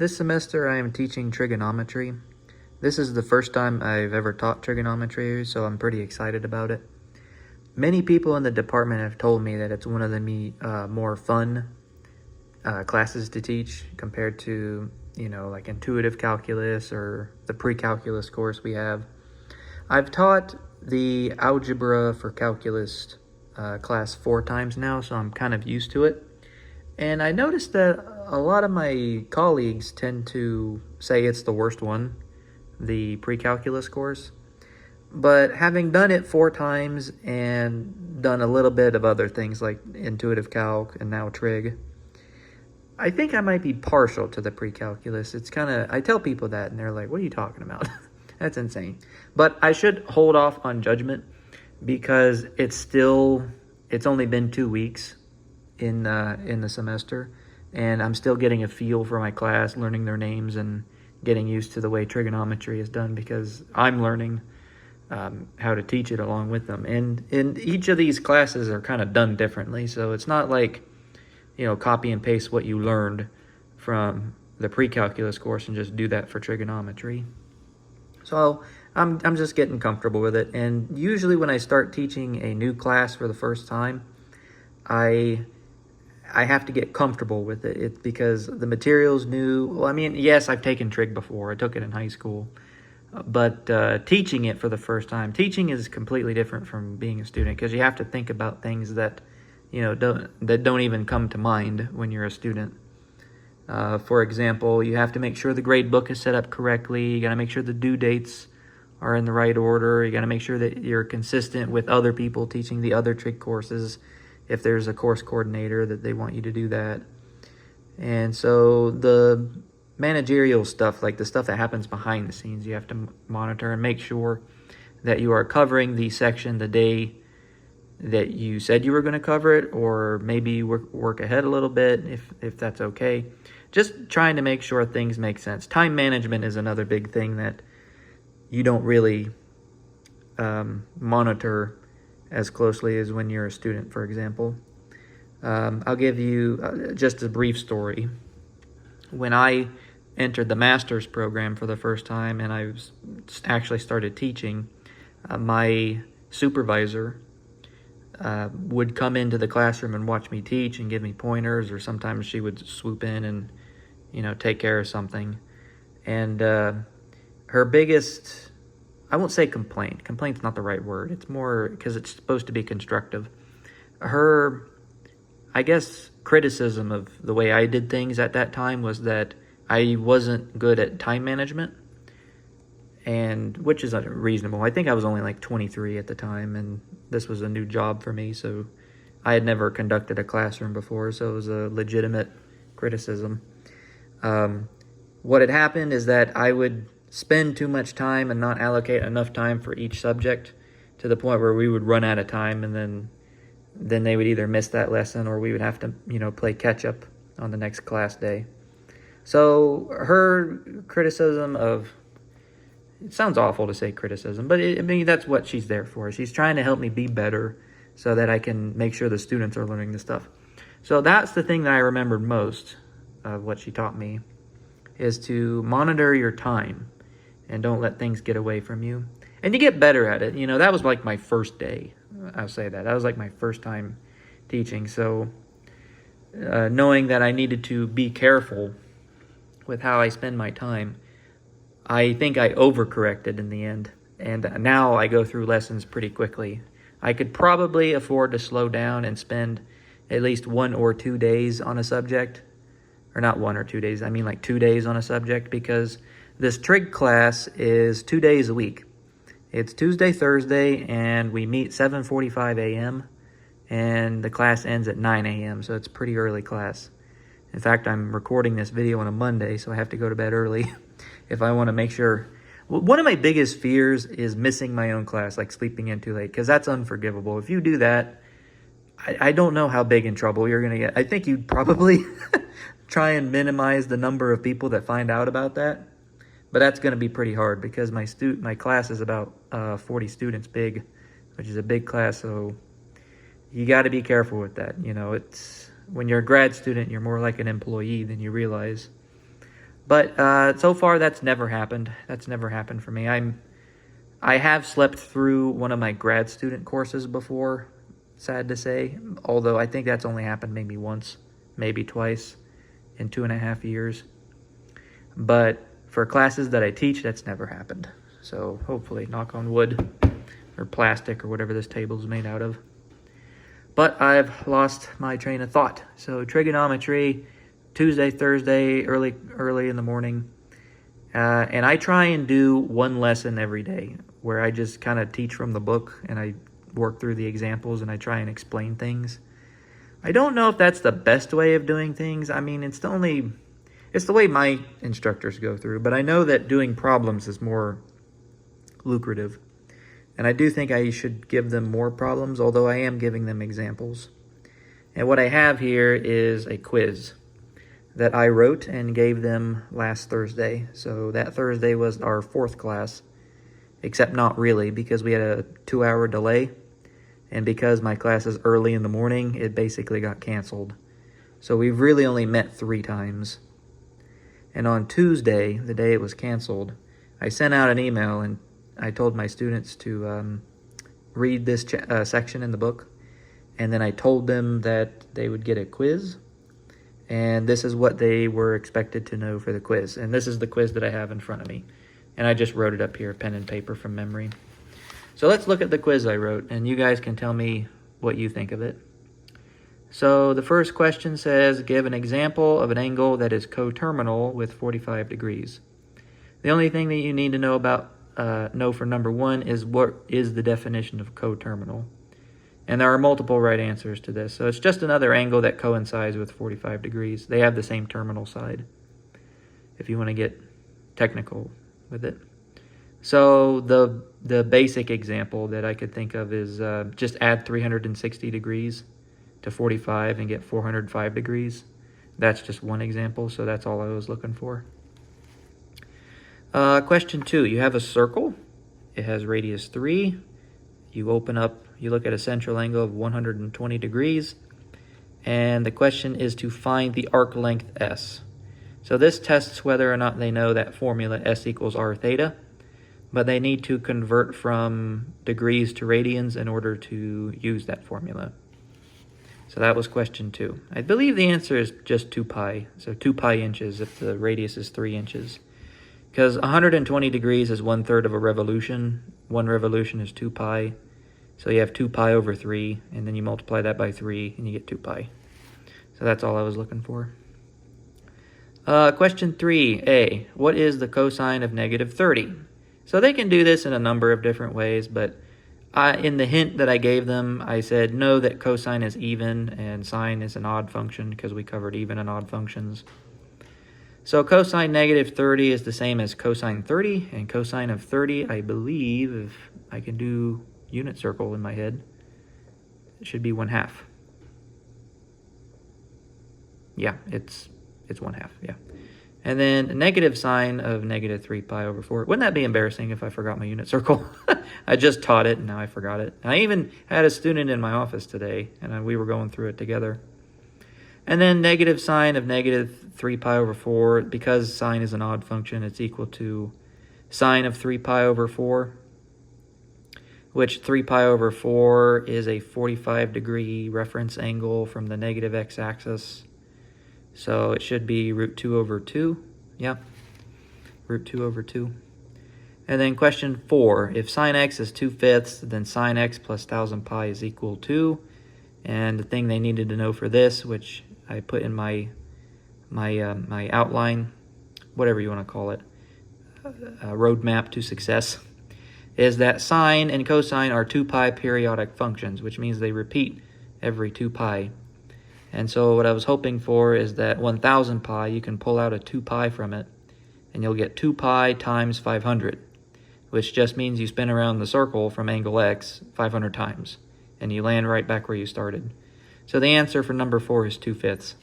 This semester I am teaching trigonometry. This is the first time I've ever taught trigonometry, so I'm pretty excited about it. Many people in the department have told me that it's one of the more fun classes to teach compared to, like intuitive calculus or the pre-calculus course we have. I've taught the algebra for calculus class 4 times now, so I'm kind of used to it. And I noticed that a lot of my colleagues tend to say it's the worst one, the pre-calculus course. But having done it 4 times and done a little bit of other things like intuitive calc and now trig, I think I might be partial to the pre-calculus. It's kind of, I tell people that and they're like, what are you talking about? That's insane. But I should hold off on judgment because it's only been 2 weeks in the semester, and I'm still getting a feel for my class, learning their names and getting used to the way trigonometry is done because I'm learning how to teach it along with them. And in each of these classes are kind of done differently, so it's not like, copy and paste what you learned from the pre-calculus course and just do that for trigonometry. So I'm just getting comfortable with it. And usually when I start teaching a new class for the first time, I have to get comfortable with it. It's because the material's new. Well, I mean, yes, I've taken trig before. I took it in high school. But teaching it for the first time, teaching is completely different from being a student because you have to think about things that, don't even come to mind when you're a student. For example, you have to make sure the grade book is set up correctly. You got to make sure the due dates are in the right order. You got to make sure that you're consistent with other people teaching the other trig courses. If there's a course coordinator that they want you to do that. And so the managerial stuff, like the stuff that happens behind the scenes, you have to monitor and make sure that you are covering the section the day that you said you were going to cover it, or maybe work ahead a little bit if that's okay. Just trying to make sure things make sense. Time management is another big thing that you don't really monitor as closely as when you're a student, for example. I'll give you just a brief story. When I entered the master's program for the first time and I actually started teaching, my supervisor would come into the classroom and watch me teach and give me pointers, or sometimes she would swoop in and, take care of something. And her biggest, I won't say complaint's not the right word. It's more because it's supposed to be constructive. Her, I guess, criticism of the way I did things at that time was that I wasn't good at time management, and which is reasonable. I think I was only like 23 at the time, and this was a new job for me, so I had never conducted a classroom before, so it was a legitimate criticism. What had happened is that I would spend too much time and not allocate enough time for each subject to the point where we would run out of time, and then they would either miss that lesson or we would have to, play catch up on the next class day. So her criticism of, it sounds awful to say criticism, but that's what she's there for. She's trying to help me be better so that I can make sure the students are learning the stuff. So that's the thing that I remembered most of what she taught me, is to monitor your time and don't let things get away from you. And you get better at it. That was like my first day. I'll say that. That was like my first time teaching. So knowing that I needed to be careful with how I spend my time, I think I overcorrected in the end. And now I go through lessons pretty quickly. I could probably afford to slow down and spend at least 1 or 2 days on a subject. Or not 1 or 2 days, I mean like 2 days on a subject, because this trig class is 2 days a week. It's Tuesday, Thursday, and we meet 7:45 a.m., and the class ends at 9 a.m., so it's a pretty early class. In fact, I'm recording this video on a Monday, so I have to go to bed early if I want to make sure. One of my biggest fears is missing my own class, like sleeping in too late, because that's unforgivable. If you do that, I don't know how big in trouble you're going to get. I think you'd probably try and minimize the number of people that find out about that. But that's going to be pretty hard because my class is about 40 students big, which is a big class. So you got to be careful with that. It's when you're a grad student, you're more like an employee than you realize. But so far, that's never happened. That's never happened for me. I have slept through one of my grad student courses before, sad to say, although I think that's only happened maybe once, maybe twice in 2.5 years. But for classes that I teach, that's never happened. So hopefully, knock on wood, or plastic, or whatever this table is made out of. But I've lost my train of thought. So trigonometry, Tuesday, Thursday, early in the morning. And I try and do one lesson every day where I just kind of teach from the book and I work through the examples and I try and explain things. I don't know if that's the best way of doing things. I mean, it's the way my instructors go through, but I know that doing problems is more lucrative. And I do think I should give them more problems, although I am giving them examples. And what I have here is a quiz that I wrote and gave them last Thursday. So that Thursday was our 4th class, except not really, because we had a 2-hour delay. And because my class is early in the morning, it basically got canceled. So we've really only met 3 times. And on Tuesday, the day it was canceled, I sent out an email and I told my students to read this section in the book. And then I told them that they would get a quiz. And this is what they were expected to know for the quiz. And this is the quiz that I have in front of me. And I just wrote it up here, pen and paper from memory. So let's look at the quiz I wrote, and you guys can tell me what you think of it. So the first question says, give an example of an angle that is coterminal with 45 degrees. The only thing that you need to know for number 1 is what is the definition of coterminal. And there are multiple right answers to this. So it's just another angle that coincides with 45 degrees. They have the same terminal side, if you want to get technical with it. So the basic example that I could think of is just add 360 degrees to 45 and get 405 degrees. That's just one example, so that's all I was looking for. Question 2, you have a circle. It has radius 3. You open up, you look at a central angle of 120 degrees. And the question is to find the arc length S. So this tests whether or not they know that formula S equals r theta. But they need to convert from degrees to radians in order to use that formula. So that was question 2. I believe the answer is just 2 pi. So 2 pi inches if the radius is 3 inches. Because 120 degrees is 1/3 of a revolution. 1 revolution is 2 pi. So you have 2 pi over 3, and then you multiply that by 3, and you get 2 pi. So that's all I was looking for. Question 3a, what is the cosine of negative 30? So they can do this in a number of different ways, but in the hint that I gave them, I said know that cosine is even and sine is an odd function because we covered even and odd functions. So cosine negative 30 is the same as cosine 30, and cosine of 30, I believe, if I can do unit circle in my head, it should be 1/2. Yeah, it's 1/2, yeah. And then negative sine of negative 3 pi over 4. Wouldn't that be embarrassing if I forgot my unit circle? I just taught it, and now I forgot it. I even had a student in my office today, and we were going through it together. And then negative sine of negative 3 pi over 4. Because sine is an odd function, it's equal to sine of 3 pi over 4, which 3 pi over 4 is a 45-degree reference angle from the negative x-axis. So it should be root 2 over 2. Yeah, root 2 over 2. And then question 4. If sine x is 2/5, then sine x plus 1000 pi is equal to. And the thing they needed to know for this, which I put in my outline, whatever you want to call it, a roadmap to success, is that sine and cosine are 2 pi periodic functions, which means they repeat every 2 pi. And so what I was hoping for is that 1000 pi, you can pull out a 2 pi from it, and you'll get 2 pi times 500, which just means you spin around the circle from angle x 500 times, and you land right back where you started. So the answer for number 4 is 2/5.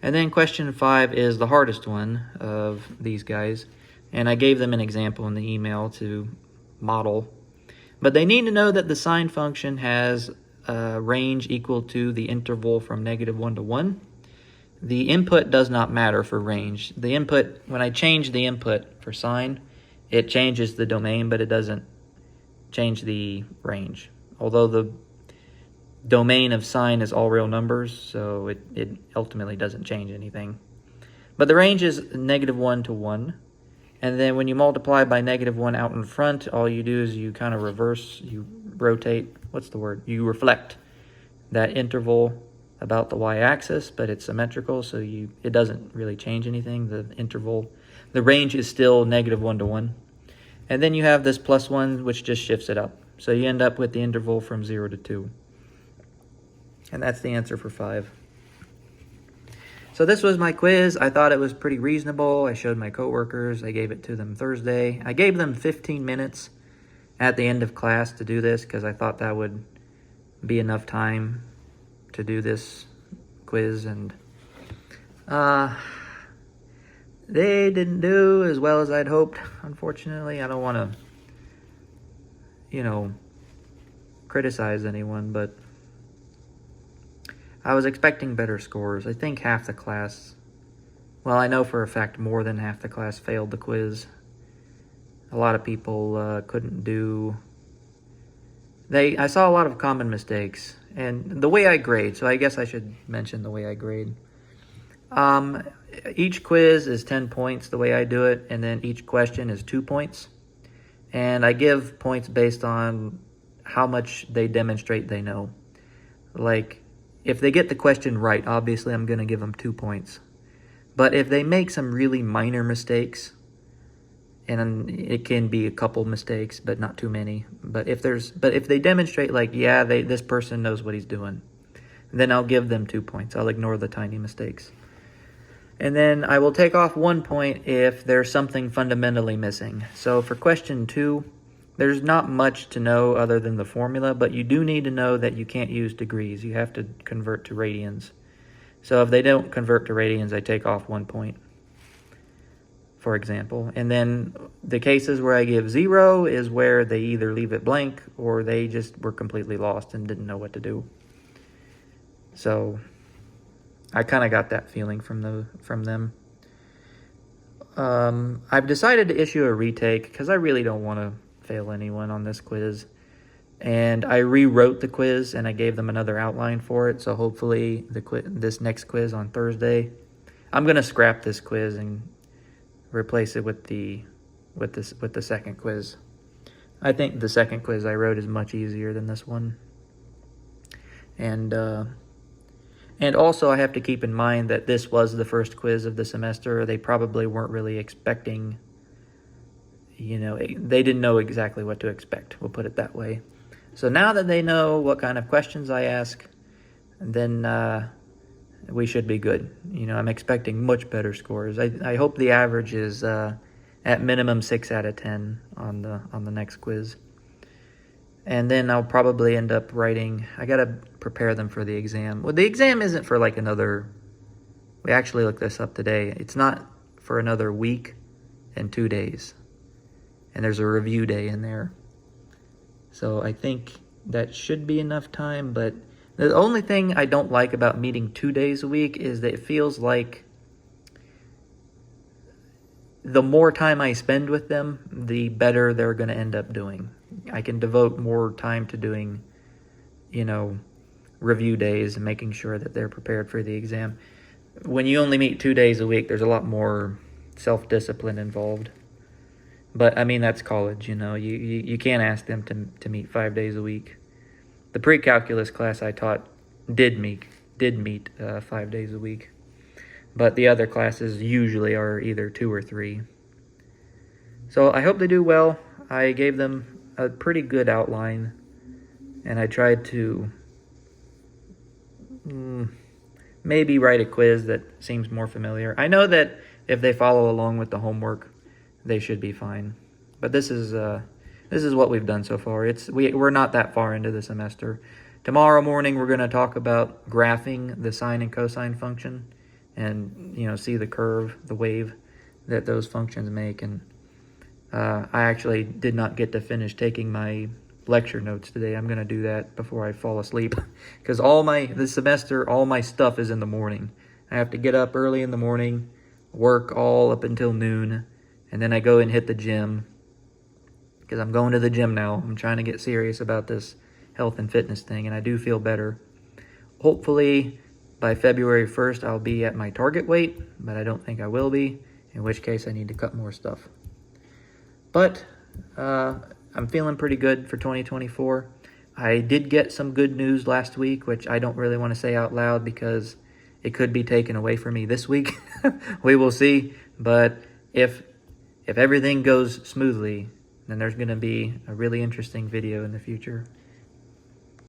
And then question 5 is the hardest one of these guys, and I gave them an example in the email to model. But they need to know that the sine function has range equal to the interval from -1 to 1. the input does not matter for range. The input, when I change the input for sine, it changes the domain, but it doesn't change the range. Although the domain of sine is all real numbers, so it ultimately doesn't change anything. But the range is -1 to 1. And then when you multiply by -1 out in front, all you do is you kind of reverse, you rotate, you reflect that interval about the y-axis, but it's symmetrical, so it doesn't really change anything. The interval, the range is still -1 to 1. And then you have this +1, which just shifts it up. So you end up with the interval from 0 to 2. And that's the answer for 5. So this was my quiz. I thought it was pretty reasonable. I showed my coworkers. I gave it to them Thursday. I gave them 15 minutes at the end of class to do this because I thought that would be enough time to do this quiz. And they didn't do as well as I'd hoped, unfortunately. I don't want to, criticize anyone, but I was expecting better scores. I think half the class, well, I know for a fact more than half the class failed the quiz. A lot of people couldn't do, I saw a lot of common mistakes. And the way I grade, so I guess I should mention the way I grade. Each quiz is 10 points the way I do it, and then each question is 2 points. And I give points based on how much they demonstrate they know. Like, if they get the question right, obviously I'm going to give them 2 points. But if they make some really minor mistakes, and it can be a couple mistakes, but not too many. But if they demonstrate this person knows what he's doing, then I'll give them 2 points. I'll ignore the tiny mistakes. And then I will take off 1 point if there's something fundamentally missing. So for question 2, there's not much to know other than the formula, but you do need to know that you can't use degrees. You have to convert to radians. So if they don't convert to radians, I take off 1 point, for example. And then the cases where I give 0 is where they either leave it blank or they just were completely lost and didn't know what to do. So I kind of got that feeling from them. I've decided to issue a retake because I really don't want to fail anyone on this quiz. And I rewrote the quiz and I gave them another outline for it. So hopefully this next quiz on Thursday, I'm going to scrap this quiz and replace it with the second quiz. I think the second quiz I wrote is much easier than this one. And also I have to keep in mind that this was the first quiz of the semester. They probably weren't really expecting, they didn't know exactly what to expect. We'll put it that way. So now that they know what kind of questions I ask, then we should be good. I'm expecting much better scores. I hope the average is at minimum 6 out of 10 on the next quiz. And then I'll probably end up writing, I got to prepare them for the exam. Well, the exam isn't for we actually looked this up today. It's not for another week and 2 days. And there's a review day in there. So I think that should be enough time. But the only thing I don't like about meeting 2 days a week is that it feels like the more time I spend with them, the better they're going to end up doing. I can devote more time to doing, review days and making sure that they're prepared for the exam. When you only meet 2 days a week, there's a lot more self-discipline involved. But, that's college, You can't ask them to meet 5 days a week. The pre-calculus class I taught did meet 5 days a week. But the other classes usually are either 2 or 3. So I hope they do well. I gave them a pretty good outline. And I tried to maybe write a quiz that seems more familiar. I know that if they follow along with the homework, they should be fine. But this is what we've done so far. We're not that far into the semester. Tomorrow morning we're going to talk about graphing the sine and cosine function, and see the curve, the wave that those functions make. And I actually did not get to finish taking my lecture notes today. I'm going to do that before I fall asleep because this semester all my stuff is in the morning. I have to get up early in the morning, work all up until noon, and then I go and hit the gym because I'm going to the gym now. I'm trying to get serious about this health and fitness thing, and I do feel better. Hopefully by February 1st, I'll be at my target weight, but I don't think I will be, in which case I need to cut more stuff. But I'm feeling pretty good for 2024. I did get some good news last week, which I don't really want to say out loud because it could be taken away from me this week. We will see. But if everything goes smoothly, then there's going to be a really interesting video in the future.